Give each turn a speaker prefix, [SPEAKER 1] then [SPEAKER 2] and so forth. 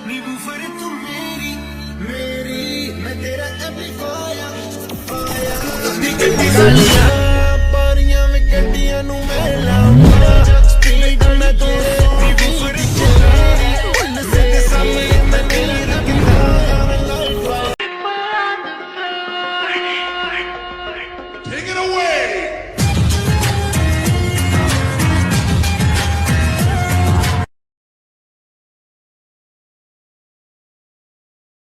[SPEAKER 1] नींबू फिर तू मेरी मेरी मैं तेरा एम्पलीफायर गड्डी सालियां पारियां में गड्डियां नू मैं लाऊंगा स्पीड में तो नींबू फिर तू मेरी नशे दे सामने मैं नहीं रखता
[SPEAKER 2] Take it away!